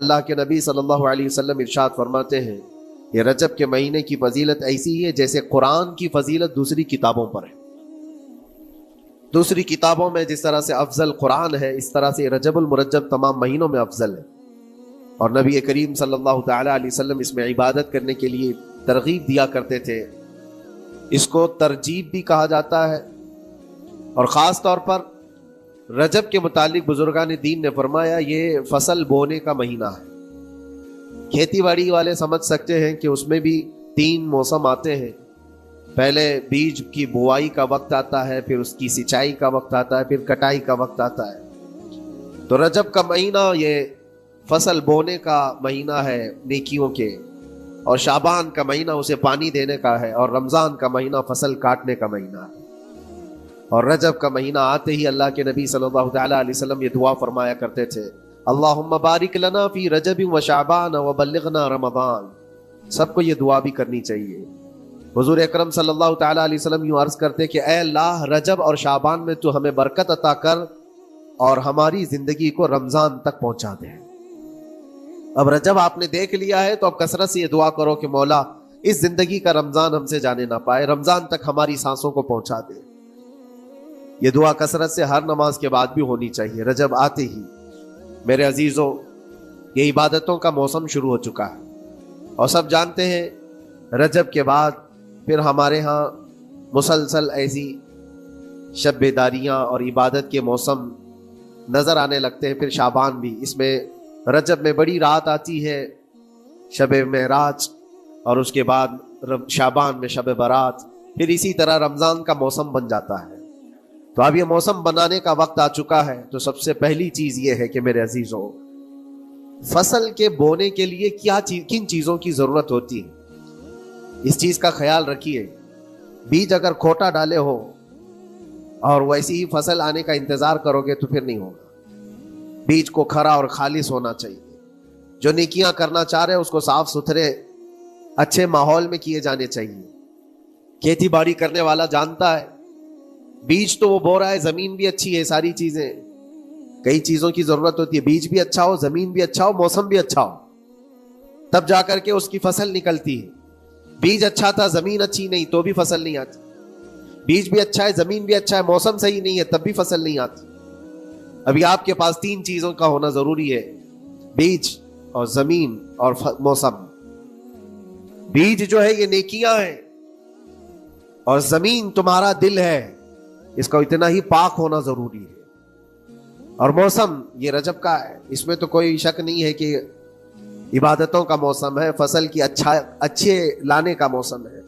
اللہ کے نبی صلی اللہ علیہ وسلم ارشاد فرماتے ہیں کہ رجب کے مہینے کی فضیلت ایسی ہے جیسے قرآن کی فضیلت دوسری کتابوں پر ہے۔ دوسری کتابوں میں جس طرح سے افضل قرآن ہے، اس طرح سے رجب المرجب تمام مہینوں میں افضل ہے، اور نبی کریم صلی اللہ تعالی علیہ وسلم اس میں عبادت کرنے کے لیے ترغیب دیا کرتے تھے۔ اس کو ترجیب بھی کہا جاتا ہے، اور خاص طور پر رجب کے متعلق بزرگان دین نے فرمایا یہ فصل بونے کا مہینہ ہے۔ کھیتی باڑی والے سمجھ سکتے ہیں کہ اس میں بھی 3 موسم آتے ہیں، پہلے بیج کی بوائی کا وقت آتا ہے، پھر اس کی سچائی کا وقت آتا ہے، پھر کٹائی کا وقت آتا ہے۔ تو رجب کا مہینہ یہ فصل بونے کا مہینہ ہے نیکیوں کے، اور شعبان کا مہینہ اسے پانی دینے کا ہے، اور رمضان کا مہینہ فصل کاٹنے کا مہینہ ہے۔ اور رجب کا مہینہ آتے ہی اللہ کے نبی صلی اللہ تعالی علیہ وسلم یہ دعا فرمایا کرتے تھے، اللہم بارک لنا فی رجب و شعبان و بلغنا رمضان۔ سب کو یہ دعا بھی کرنی چاہیے۔ حضور اکرم صلی اللہ تعالی علیہ وسلم یوں عرض کرتے کہ اے اللہ، رجب اور شعبان میں تو ہمیں برکت عطا کر اور ہماری زندگی کو رمضان تک پہنچا دے۔ اب رجب آپ نے دیکھ لیا ہے تو اب کثرت سے یہ دعا کرو کہ مولا اس زندگی کا رمضان ہم سے جانے نہ پائے، رمضان تک ہماری سانسوں کو پہنچا دے۔ یہ دعا کثرت سے ہر نماز کے بعد بھی ہونی چاہیے۔ رجب آتے ہی میرے عزیزوں یہ عبادتوں کا موسم شروع ہو چکا ہے، اور سب جانتے ہیں رجب کے بعد پھر ہمارے ہاں مسلسل ایسی شب بیداریاں اور عبادت کے موسم نظر آنے لگتے ہیں۔ پھر شعبان بھی، اس میں رجب میں بڑی رات آتی ہے شب معراج، اور اس کے بعد شعبان میں شب برات، پھر اسی طرح رمضان کا موسم بن جاتا ہے۔ تو اب یہ موسم بنانے کا وقت آ چکا ہے، تو سب سے پہلی چیز یہ ہے کہ میرے عزیزوں فصل کے بونے کے لیے کن چیزوں کی ضرورت ہوتی ہے، اس چیز کا خیال رکھیے۔ بیج اگر کھوٹا ڈالے ہو اور ویسی ہی فصل آنے کا انتظار کرو گے تو پھر نہیں ہوگا۔ بیج کو کھرا اور خالص ہونا چاہیے۔ جو نیکیاں کرنا چاہ رہے اس کو صاف ستھرے اچھے ماحول میں کیے جانے چاہیے۔ کھیتی باڑی کرنے والا جانتا ہے بیج تو وہ بو رہا ہے، زمین بھی اچھی ہے، ساری چیزیں، کئی چیزوں کی ضرورت ہوتی ہے، بیج بھی اچھا ہو، زمین بھی اچھا ہو، موسم بھی اچھا ہو، تب جا کر کے اس کی فصل نکلتی ہے۔ بیج اچھا تھا، زمین اچھی نہیں تو بھی فصل نہیں آتی۔ بیج بھی اچھا ہے، زمین بھی اچھا ہے، موسم صحیح نہیں ہے تب بھی فصل نہیں آتی۔ ابھی آپ کے پاس 3 چیزوں کا ہونا ضروری ہے، بیج اور زمین اور موسم۔ بیج جو ہے یہ نیکیاں ہیں، اور زمین تمہارا دل ہے، اس کا اتنا ہی پاک ہونا ضروری ہے۔ اور موسم یہ رجب کا ہے، اس میں تو کوئی شک نہیں ہے کہ عبادتوں کا موسم ہے، فصل کی اچھے لانے کا موسم ہے۔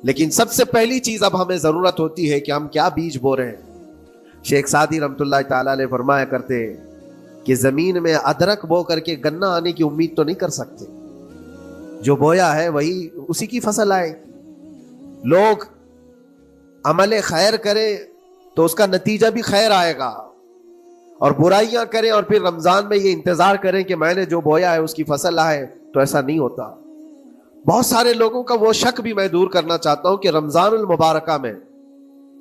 لیکن سب سے پہلی چیز اب ہمیں ضرورت ہوتی ہے کہ ہم کیا بیج بو رہے ہیں۔ شیخ سعدی رحمۃ اللہ تعالی علیہ فرمایا کرتے کہ زمین میں ادرک بو کر کے گنا آنے کی امید تو نہیں کر سکتے، جو بویا ہے وہی اسی کی فصل آئے۔ لوگ عمل خیر کرے تو اس کا نتیجہ بھی خیر آئے گا، اور برائیاں کریں اور پھر رمضان میں یہ انتظار کریں کہ میں نے جو بویا ہے اس کی فصل آئے، تو ایسا نہیں ہوتا۔ بہت سارے لوگوں کا وہ شک بھی میں دور کرنا چاہتا ہوں کہ رمضان المبارکہ میں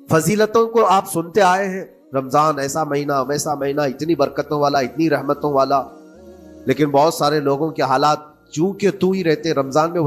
فضیلتوں کو آپ سنتے آئے ہیں، رمضان ایسا مہینہ ویسا مہینہ، اتنی برکتوں والا، اتنی رحمتوں والا، لیکن بہت سارے لوگوں کے حالات چوں کہ تو ہی رہتے رمضان میں۔